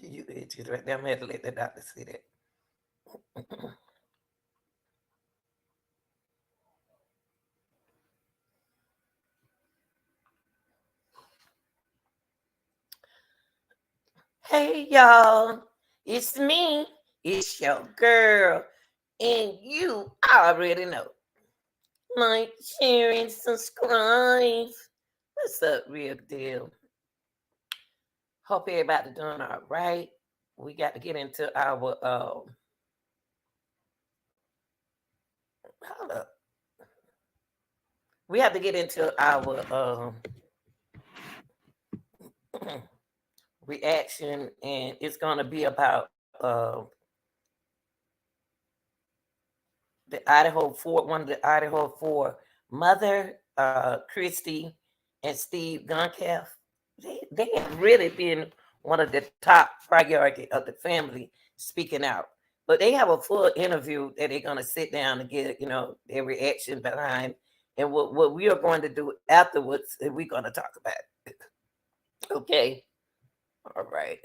You itches right there. I'm going to let the doctor see that. Hey, y'all. It's me. It's your girl. And you already know. Like, share, and subscribe. What's up, real deal? Hope everybody doing all right. We got to get into our hold up. We have to get into our reaction, and it's gonna be about the Idaho Four, one of the Idaho Four, mother Kristi and Steve Goncalve. They have really been one of the top priority of the family speaking out. But they have a full interview that they're gonna sit down and get, their reaction behind, and what we are going to do afterwards, and we're gonna talk about it. Okay, all right.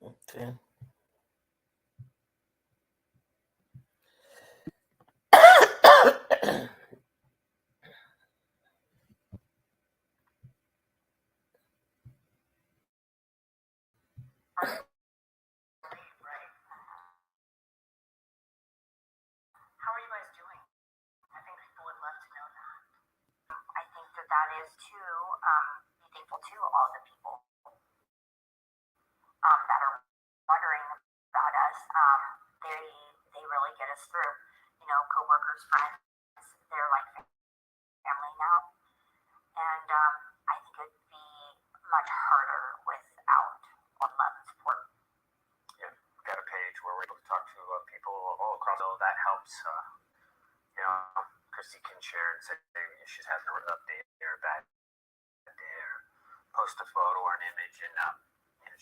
Okay. How are you guys doing? I think people would love to know that. I think that is to be thankful to all the people that are wondering about us. They they really get us through. You know, coworkers, friends, they're like family now, and I think it'd be much harder without all love and support. Yeah, we've got a page where we're able to talk to people all across. So that helps. You know, Kristi can share and say if she's having an update or a bad day, or post a photo or an image, and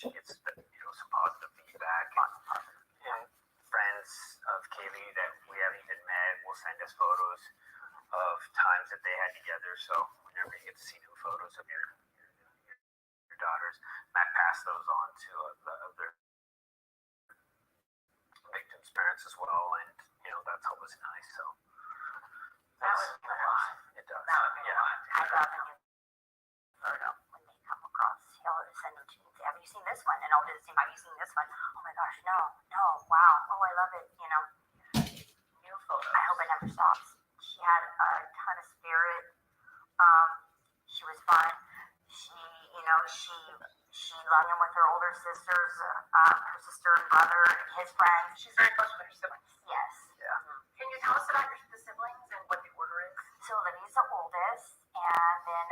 she gets some positive feedback. And friends of Kaylee that we haven't even met will send us photos of times that they had together. So whenever you get to see new photos of your daughters, Matt passed those on to the other victims' parents as well, and that's always nice. So that would mean a lot. It does. That would mean a lot. I'd love a new photo when they come across. He'll send them to me. Have you seen this one? And I'll do the same. Have you seen this one? Oh my gosh, no, no, wow. Oh, I love it. New photos. I hope it never stops. She had a ton of spirit. She was fun. She loved him with her older sisters, her sister and brother, and his friends. She's very close with her siblings. Yes. Yeah. Can you tell us about the siblings and what the order is? So Libby's the oldest, and then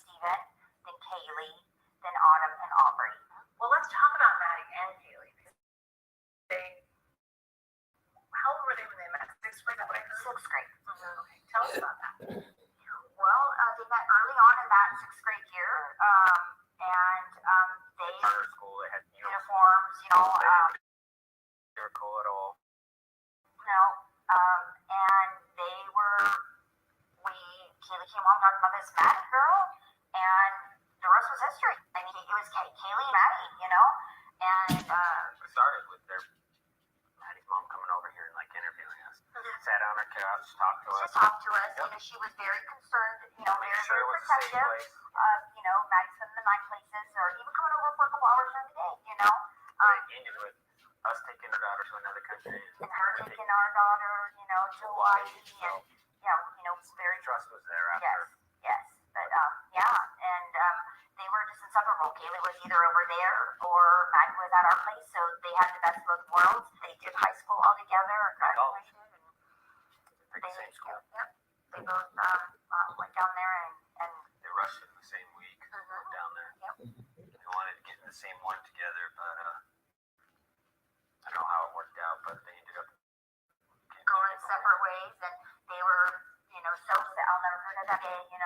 Steven, then Kaylee, then Autumn and Aubrey. Well, let's talk about Maddie and Kaylee. How old were they when they met? Sixth grade? Is that what I heard? Sixth grade. Mm-hmm. Okay. Tell us about that. Well, they met early on in that sixth grade year, and they started school. They had uniforms, they were cool at all. And Kaylee came home talking about this Maddie girl, and the rest was history. I mean, it was Kaylee and Maddie, and it started with Maddie's mom coming over here and interviewing us. Sat on her couch, talked to us. She talked to us. Yep. She was very concerned, very, very protective. Maddie's been in the night places, or even coming over for a couple hours during the day, ended with us taking our daughter to another country. And her taking our daughter, to Hawaii. And, very trust was there after. Yes. But, and they were just inseparable. Kaylee was either over there or Maddie was at our place, so they had the best of both worlds. They did high school all together, graduated, and they same school. Yep. They both went down there and they rushed in the same week. Down there. Yep. They wanted to get in the same one together, but I don't know how it worked out, but they ended up going separate ways, and they were, so sad. I'll never forget that day, and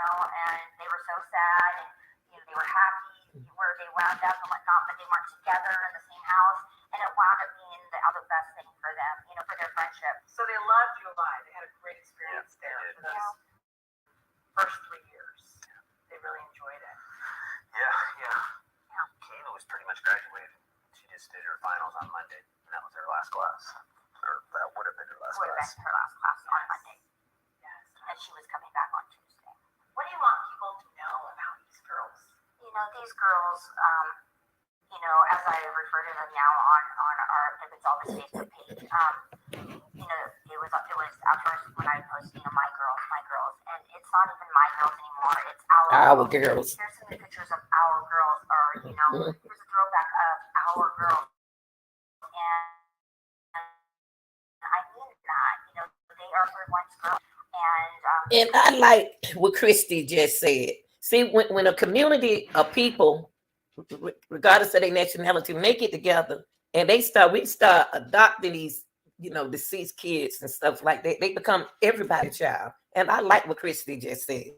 they were so sad, and, they were happy where they wound up and whatnot, but they weren't together in the same house, and it wound up being the other best thing for them, for their friendship. So they loved July. They had a great experience there for those first 3 years. They really enjoyed it. Yeah. Kayla was pretty much graduated. She just did her finals on Monday, and that was her last class. Or that would have been her last Would have class. been her last class on Monday, Yes. and she was coming back on Tuesday. What do you want people to know about these girls? These girls, as I refer to them now on our Goncalve Facebook page, it was at first when I posted, my girls, and it's not even my girls anymore. It's our girls. Here's some pictures of our girls, or here's a throwback of our girls, and I mean that, they are everyone's girls, And I like what Kristi just said. See, when a community of people, regardless of their nationality, make it together, and we start adopting these, deceased kids and stuff like that. They become everybody's child. And I like what Kristi just said.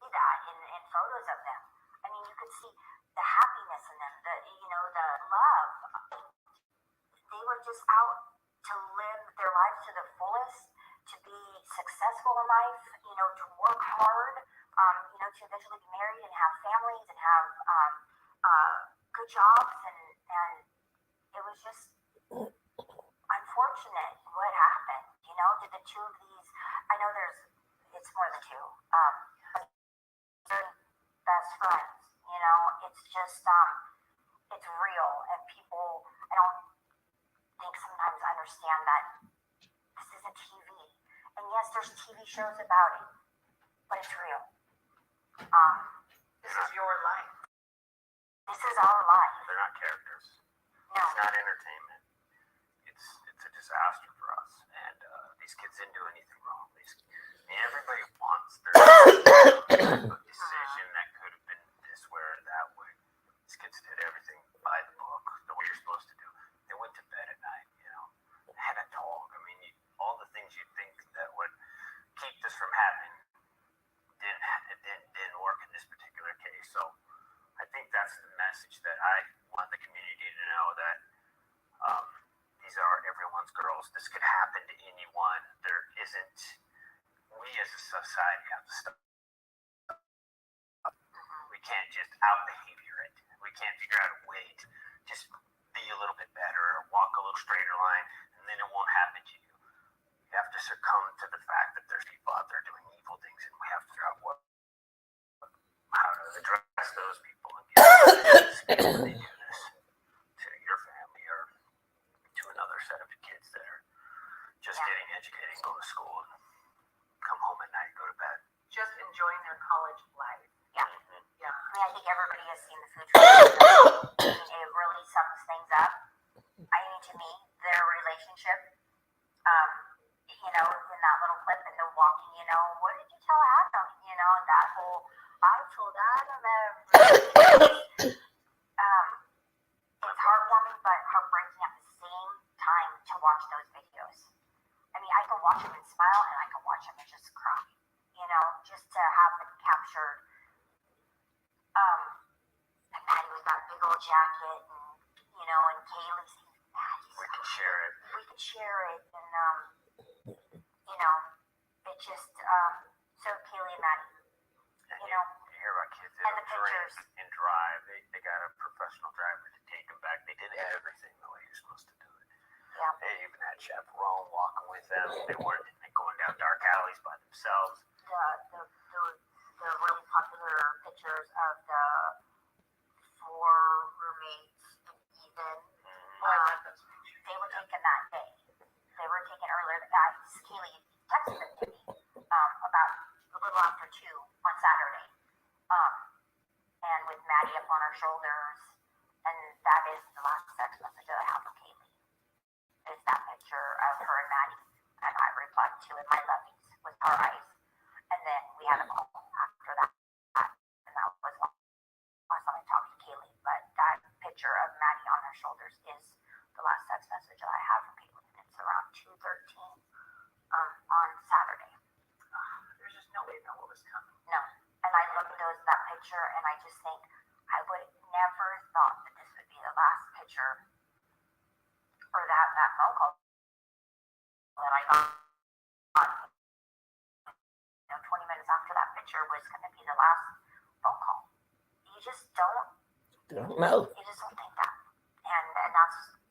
that in photos of them. I mean, you could see the happiness in them, the love. They were just out to live their lives to the fullest, to be successful in life, to work hard, to eventually be married and have families and have good jobs, and it was just unfortunate what happened. Did the two of these? I know it's more than two. Best friends, it's just it's real, and people, I don't think sometimes understand that this isn't TV, and yes, there's TV shows about it, but it's real. This is your life. This is our life. They're not characters. No. It's not entertainment. It's a disaster for us. And these kids didn't do anything wrong. Everybody wants their decision that could have been this way or that way. These kids did everything by the book, the way you're supposed to do. They went to bed at night, They had a dog. I mean, all the things you'd think that would keep this from happening didn't work in this particular case. So I think that's the message that I want the community to know, that these are everyone's girls. This could happen to anyone. There isn't. We as a society have to stop. We can't just out behavior it. We can't figure out a way to just be a little bit better or walk a little straighter line, and then it won't happen to you. You have to succumb to the fact that there's people out there doing evil things, and we have to figure out how to address those people and get them they do this to your family or to another set of kids that are just getting educated, go to school, and come home at night, go to bed. Just enjoying their college life. Yeah. Yeah. I mean, I think everybody has seen the food truck. It really sums things up. To me, their relationship, in that little clip, and they're walking, what did you tell Adam? That whole, I told Adam everything. It's heartwarming, but heartbreaking at the same time to watch those videos. I mean, I can watch them and smile, and I can watch them and just cry, just to have them captured. And Maddie with that big old jacket, and Kaylee's, We can share it. And it just, so Kaylee and Maddie, You hear about kids that and the drink pictures. and drive. They got a professional driver to take them back. They did everything the way you're supposed to do it. Yeah. They even had chaperone walking with them. They weren't going down dark alleys by themselves. The really popular pictures of the 4 roommates and Ethan. I love those pictures. They were taken that day. They were taken earlier. Kaylee texted them to me about a little after 2 on Saturday. And with Maddie up on her shoulders. And that is the last text message that I have from Kaylee. Is that picture of her and Maddie. And I replied to it, my lovies, with our eyes. And then we had a call after that. And that was last time I talked to Kaylee. But that picture picture of Maddie on their shoulders is the last text message that I have from Caitlin. It's around 2:13 on Saturday. There's just no way to know what was coming. No. And I look at that picture and I just think I would never thought that this would be the last picture or that phone call that I got. 20 minutes after that picture was going to be the last phone call. You just don't know. You just don't think that. And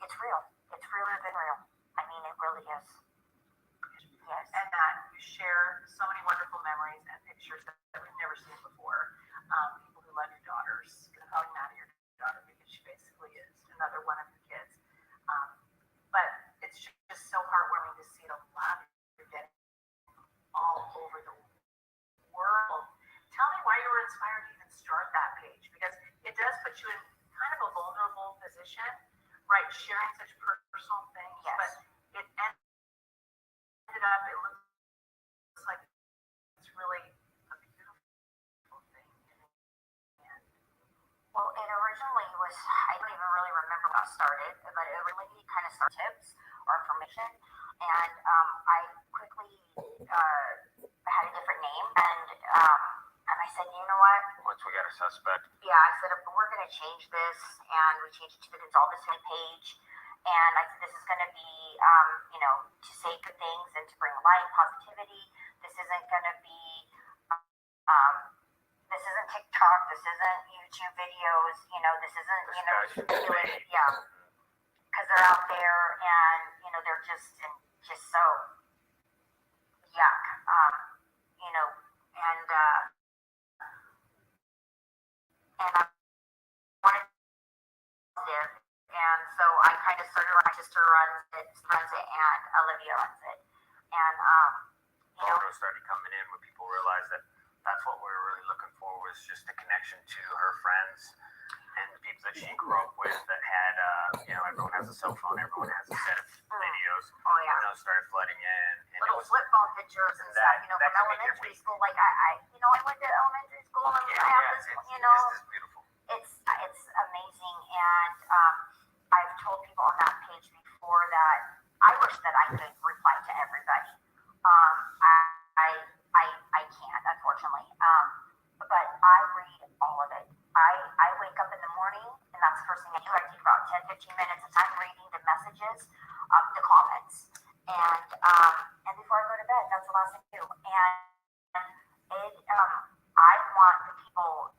it's real. It's realer than real. I mean, it really is. Yes. And you share so many wonderful memories and pictures that we've never seen before. People who love your daughters, calling Maddie your daughter because she basically is another one of your kids. But it's just so heartwarming to see the love you're getting all over the world. Tell me why you were inspired to even start that page, because it does put you in kind of a vulnerable position, right? Sharing such personal things, Yes. but it ended up, it looks like it's really a beautiful thing. And Well, it originally was, I don't even really remember when it started, but it really kind of started tips or information. And I quickly had a different name. And I said, you know what? Once we got a suspect. Yeah, I said, we're going to change this. And we changed it to the Goncalve page. And I said, this is going to be, to say good things and to bring light, positivity. This isn't going to be, this isn't TikTok. This isn't YouTube videos. This isn't, yeah. Because they're out there and, they're just so yuck. And I wanted there. And so I kind of started, my sister runs it, and Olivia runs it. And, Photos started coming in when people realized that that's what we were really looking for, was just a connection to her friends and the people that she grew up with that had, everyone has a cell phone, everyone has a set of videos. Oh, yeah. Those started flooding in. And little it was, flip phone pictures and that- stuff, that from can make it elementary weak. school. Like I went to elementary school and I have this, it's just beautiful. it's amazing. And I've told people on that page before that I wish that I could reply to everybody. I can't, unfortunately. But I read all of it. I wake up in the morning and that's the first thing I do. I take about 10-15 minutes of time reading the messages, the comments. And before I go to bed, that's the last thing I do. And I want the people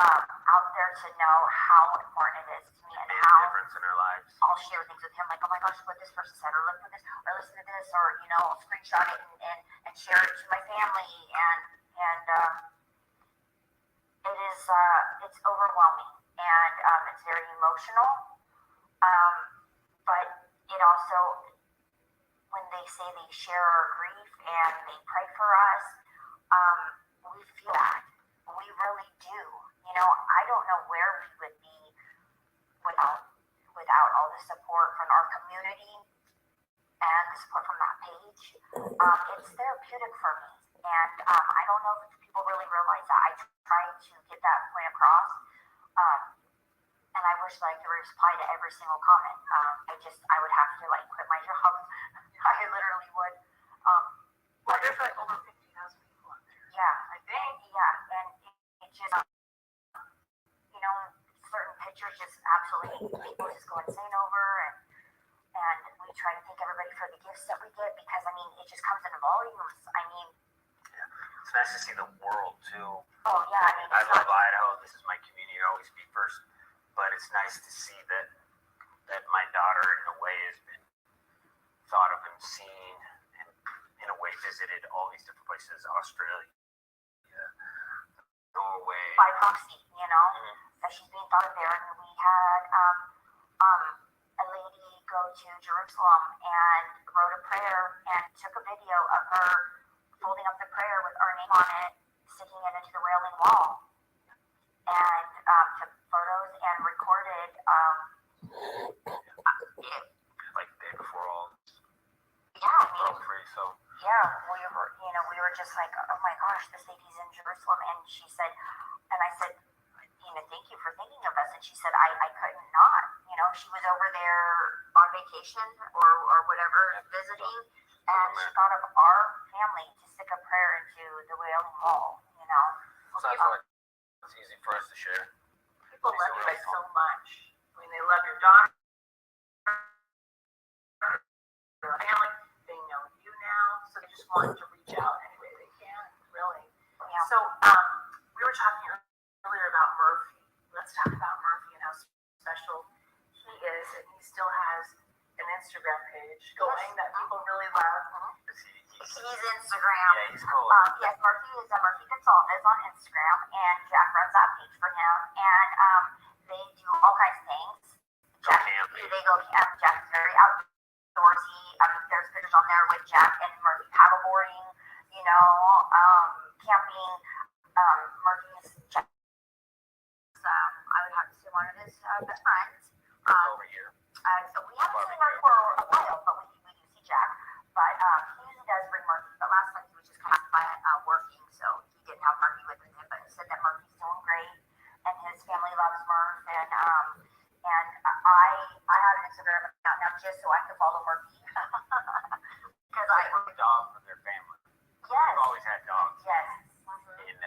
out there to know how important it is to me and Made a how difference in our lives. I'll share things with him, like, oh my gosh, what this person said, or look at this, or listen to this, or I'll screenshot it and share it to my family, and it is it's overwhelming, and it's very emotional, but it also, when they say they share our grief and they pray for us, we feel that. We really do. I don't know where we would be without all the support from our community and the support from that page. It's therapeutic for me. And I don't know if people really realize that. I try to get that point across. And I wish that I could reply to every single comment. I would have to quit my job. I literally would. well, there's like over 50,000 people on there. Yeah. I think. Yeah. And it just, certain pictures just absolutely people just go insane over, and we try to thank everybody for the gifts that we get, because it just comes in volumes. It's nice to see the world too. Oh yeah, I love Idaho. This is my community. I always be first, but it's nice to see that my daughter, in a way, has been thought of and seen, and in a way visited all these different places: Australia, Norway. by proxy, that she's being thought of there. And we had a lady go to Jerusalem and wrote a prayer and took a video of her folding up the prayer with our name on it, sticking it into the railing wall, and took photos and recorded it. Like the day before all Yeah, free, so we were just like, oh my gosh, this lady's in Jerusalem, and she said, and I said, thank you for thinking of us, and she said, I couldn't not. You know, she was over there on vacation or whatever, visiting, and she thought of our family to stick a prayer into the Wailing Wall, you know. So I feel like it's easy for us to share. People love you guys so much. I mean, they love your daughter, your family. They know you now, so they just want to reach out any way they can. Really. Yeah. So we were talking earlier about Murphy. Let's talk about Murphy and how special he is, and he still has an Instagram page going that people really love. He's Instagram. Yeah, he's cool. Yes, Murphy is Murphy Goncalve on Instagram, and Jack runs that page for him. And they do all kinds of things. They go camp. Jack's very outdoorsy. There's pictures on there with Jack and Murphy paddleboarding. You know, camping. Murphy's Jack. I would have to say one of his best friends. Over here. So we haven't seen Murphy for a while, but we do see Jack. But he usually does bring Murphy. But last time he was just kind of working, so he didn't have Murphy with him. But he said that Murphy's doing great, and his family loves Murph. And I have an Instagram account now just so I can follow Murphy because I a dog from their family. yes We've always had dogs. yes And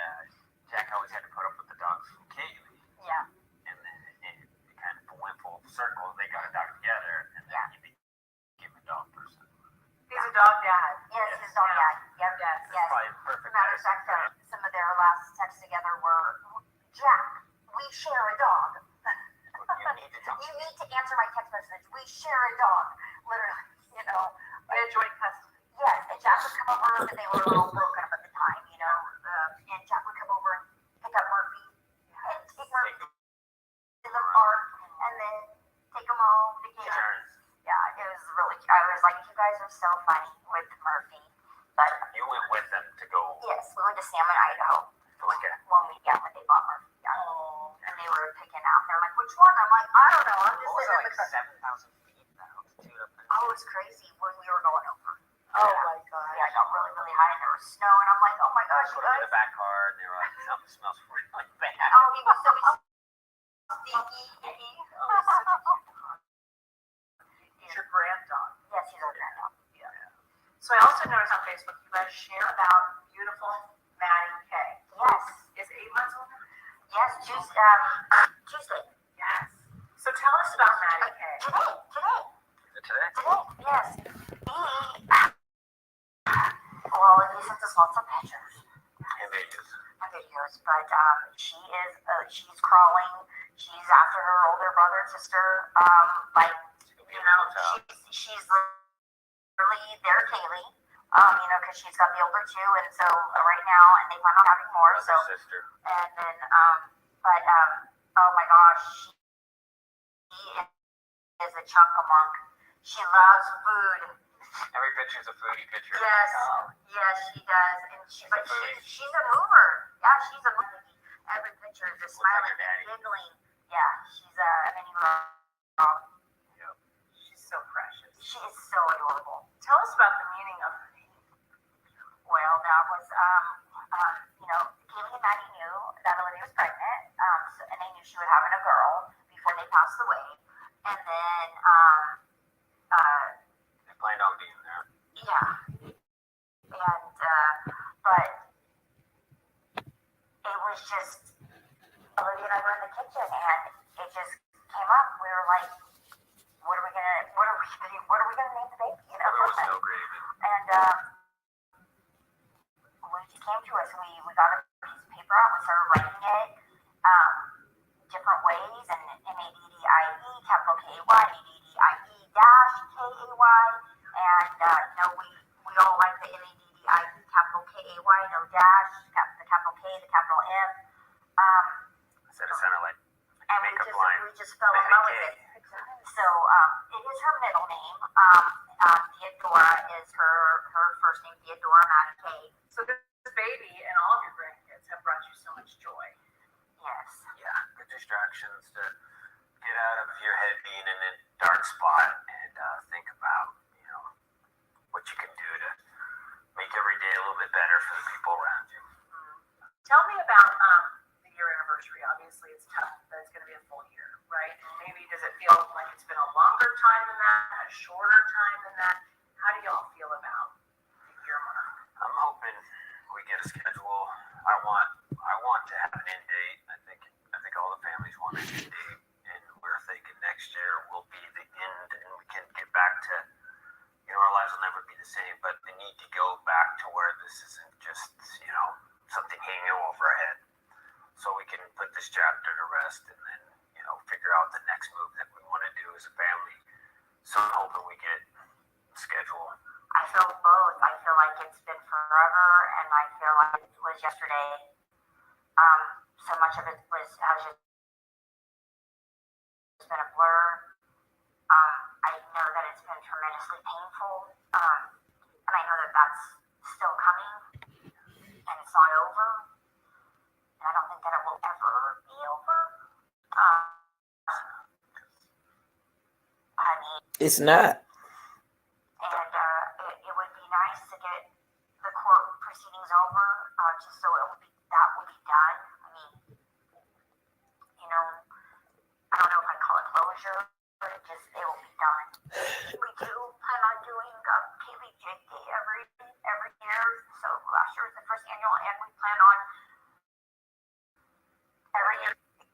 Jack always had to put up with the dogs from Kaylee. yeah And then it kind of went full circle. They got a dog together, and then he became a dog person. He's a dog dad. yes his dog yeah yep Yes. yes. Probably perfect. Matter of fact, some of their last texts together were, Jack, we share a dog. You need to answer my text message. We share a dog. Literally, you know. They had joint custody. Yes, and Jack would come over, but they were a little broken up at the time, you know. And Jack would come over and pick up Murphy and take Murphy to the park and then take him home to get him. Yeah, it was really, I was like, you guys are so funny with Murphy. But You went with them to go. yes, we went to Salmon, Idaho. Okay. When they bought Murphy. Yeah. And they were picking out. They're like, which one? I'm like, I don't know. I'm just What was sitting it, in the like car. 7,000 feet in altitude up there? Oh, it was crazy when we were going over. Oh my God. Yeah, I got really, really high and there was snow. And I'm like, oh my gosh, you Put them in guys. the back car, and they were like, something smells really bad. Oh, he was so stinky. He's your grand dog. Yes, he's our granddog. So I also noticed on Facebook you guys share about beautiful Maddie K. Yes. Is 8 months old? Yes, Tuesday. Yes. So tell us about Maddie K. Today. Is it today? Yes. Well, he sent us lots of pictures And videos. and videos, but she's crawling. She's after her older brother and sister. Like, you know, she's literally their Kaylee. You know, because she's got the older two, and so right now, and they plan on having more. So, Sister. and then, oh my gosh, she is a chunk of monk. She loves food. Every picture's a foodie picture. Yes, yes, she does. And she's a mover. Yeah, she's a mover. Every picture is just Looks like smiling, her daddy. giggling. Yeah, she's a mini girl. Yep. She's so precious. She is so adorable. Tell us about the meaning of her name. Well, that was, you know, Kaylee and Maddie knew that Olivia was pregnant, and they knew she would have a girl before they passed away. And then, They planned on being there. yeah. And, but it was just, Olivia and I were in the kitchen, and it just came up. We were like, what are we gonna name the baby? You know? There was no gravy. And we just came to us. We got a piece of paper out. We started writing it different ways, and M-A-D-D-I-E, capital K-A-Y, M-A-D-D-I-E dash K-A-Y, and you know, we all like the M-A-D-D-I-E, capital K-A-Y, no dash, the capital K, the capital M. Said it sounded like And makeup line. we just fell in love with it. So it is her middle name. Theodora is her first name, Theodora Maddie K. So this baby and all of your grandkids have brought you so much joy. Yes. Yeah, good distractions to get out of your head being in a dark spot and think about, you know, what you can do to make every day a little bit better for the people around you. Tell me about the year anniversary. Obviously, it's tough that it's going to be a full year. a shorter time than that? How do y'all feel about the year mark? I'm hoping we get a schedule. I want to have an end date. I think all the families want an end date, and we're thinking next year will be the end, and we can get back to, our lives will never be the same, but we need to go back to where this isn't just, something hanging over our head, so we can put this chapter to rest and then, figure out the next move that we want to do as a family. So I'm hoping we get a schedule. I feel both. I feel like it's been forever, and I feel like it was yesterday. So much of it has just been a blur. I know that it's been tremendously painful, and I know that that's still coming, and it's not over. And I don't think that it will ever be over. I mean, It's not. and it would be nice to get the court proceedings over, just so that would be done. I mean, I don't know if I call it closure, but it will be done. We do plan on doing Kaylee Jake Day every year. So last year was the first annual, and we plan on every year being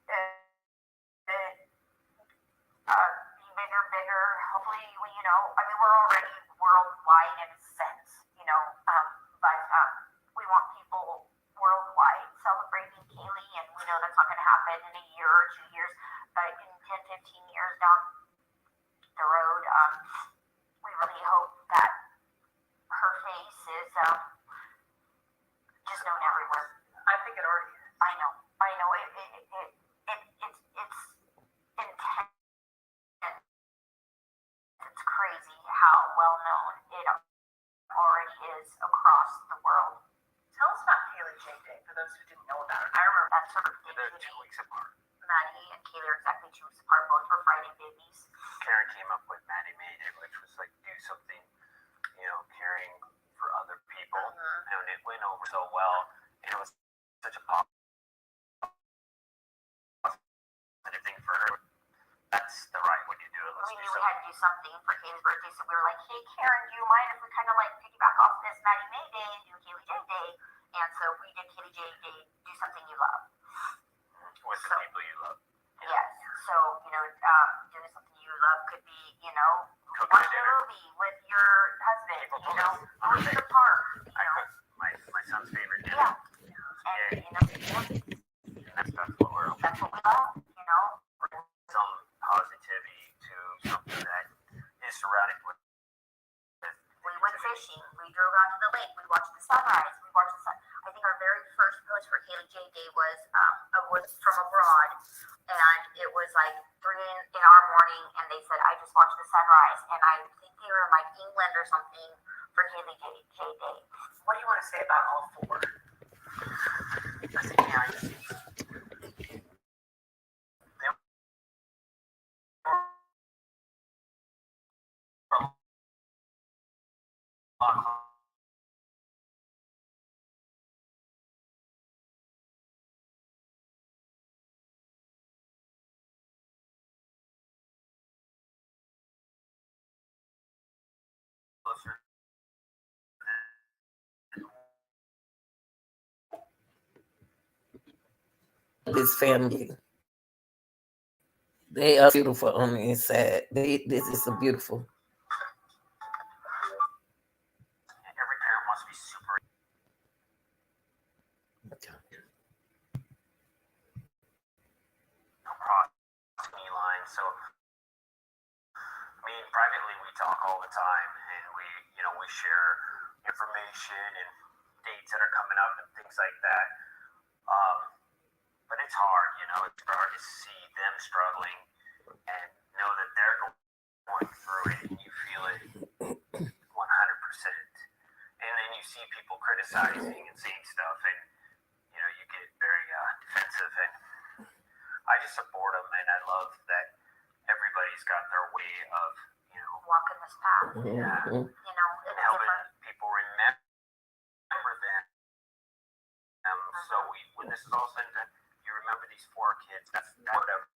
bigger. Hopefully, we're already worldwide in a sense, but we want people worldwide celebrating Kaylee, and we know that's not going to happen in a year or 2 years, but in 10, 15 years down the road, we really hope that her face is just known everywhere. I think it already is. I know. It's intense. It's crazy how well known it already is across the world. Tell us about Kaylee J Day for those who didn't know about it. I remember That's sort of They're 2 weeks apart. Maddie and Kaylee are exactly 2 weeks apart. Both were Friday babies. Karen came up with Maddie Made It, which was like do something, caring for other people, and it went over so well, and it was such a positive thing for her. That's the right way to do it. We knew we had to do something for Kaylee's birthday, so we were like, hey, Karen, do you mind if we kind of like piggyback off this Maddie May Day and do Kaylee J Day? And so we did Kaylee J Day, do something you love. With the people you love. Yes. So, doing something you love could be, Cooking watching a dinner. movie with your husband, going to the park, I cook my son's favorite dinner. Yeah. And, That's what we're that's what we love, some positivity to something that is surrounded with. We went fishing. We drove out to the lake. We watched the sunrise. We watched the sun. I think our very first post for Kaylee J Day was from abroad, and it was like 3 in our morning, and they said, I just watched the sunrise, and I think they were in like England or something for Kaylee J Day. What do you want to say about all 4? As a parent. Closer. This family, they are beautiful on the inside. This is a beautiful. Every parent wants to be super. Cross me line. So, privately we talk all the time, and we share information and dates that are coming up and things like that. But it's hard, it's hard to see them struggling and know that they're going through it, and you feel it 100%. And then you see people criticizing and saying stuff, and you get very defensive. And I just support them, and I love that everybody's got their way of Walking this path. Mhm. and helping people remember them. So when this is all said and done, you remember these 4 kids. That's whatever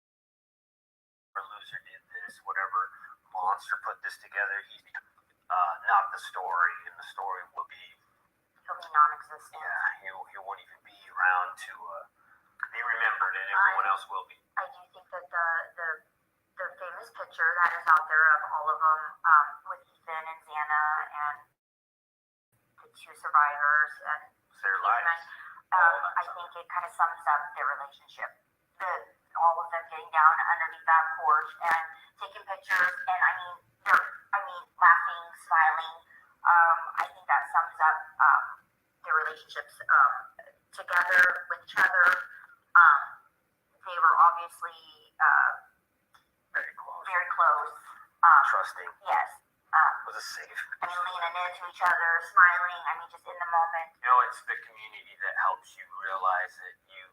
loser did this, whatever mom monster put this together. He's not the story, and the story will be. He'll be non-existent. Yeah, he won't even be around to be remembered, and everyone else will be. I do think that the famous picture that is out there of all of them with Ethan and Xana and the two survivors and Their lives. I think it kind of sums up their relationship. All of them getting down underneath that porch and taking pictures, and laughing, smiling. I think that sums up their relationships together with each other. They were obviously Very close. very close. Trusting. Yes. Was it safe? Leaning into each other, smiling. Just in the moment. It's the community that helps you realize that you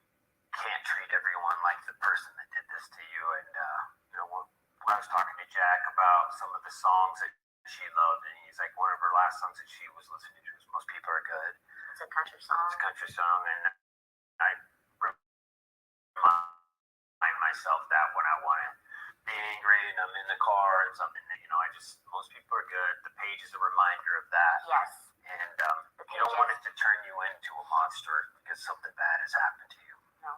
can't treat everyone like the person that did this to you. And when I was talking to Jack about some of the songs that she loved, and he's like, one of her last songs that she was listening to was "Most People Are Good." It's a country song. It's a country song, and I remind myself that when I want to be angry and I'm in the car and something that most people are good. The page is a reminder of that. Yes. And you don't want it to turn you into a monster because something bad has happened to you. No.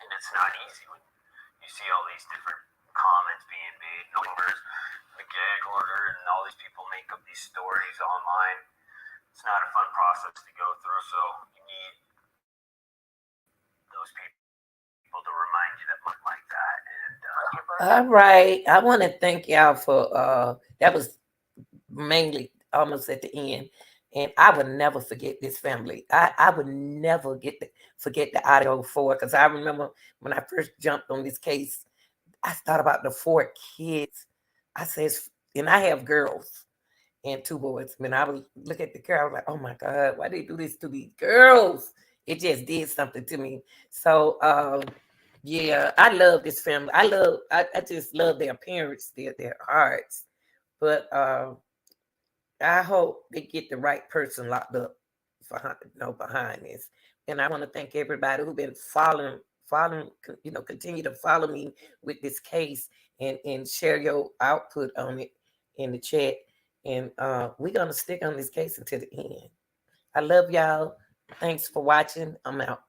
And it's not easy when you see all these different comments being made, numbers, the gag order, and all these people make up these stories online. It's not a fun process to go through, so you need those people to remind you that look like that. And all right, I want to thank y'all for that was mainly almost at the end, and I would never forget this family. I would never forget the Idaho 4, because I remember when I first jumped on this case, I thought about the 4 kids. I says, and I have girls and 2 boys. When I would look at the girl, I was like, oh my God, why they do this to these girls? It just did something to me. So yeah, I love this family. I just love their parents, their hearts. But I hope they get the right person locked up behind this. And I want to thank everybody who's been following, continue to follow me with this case and share your output on it in the chat. And we're gonna stick on this case until the end. I love y'all. Thanks for watching. I'm out.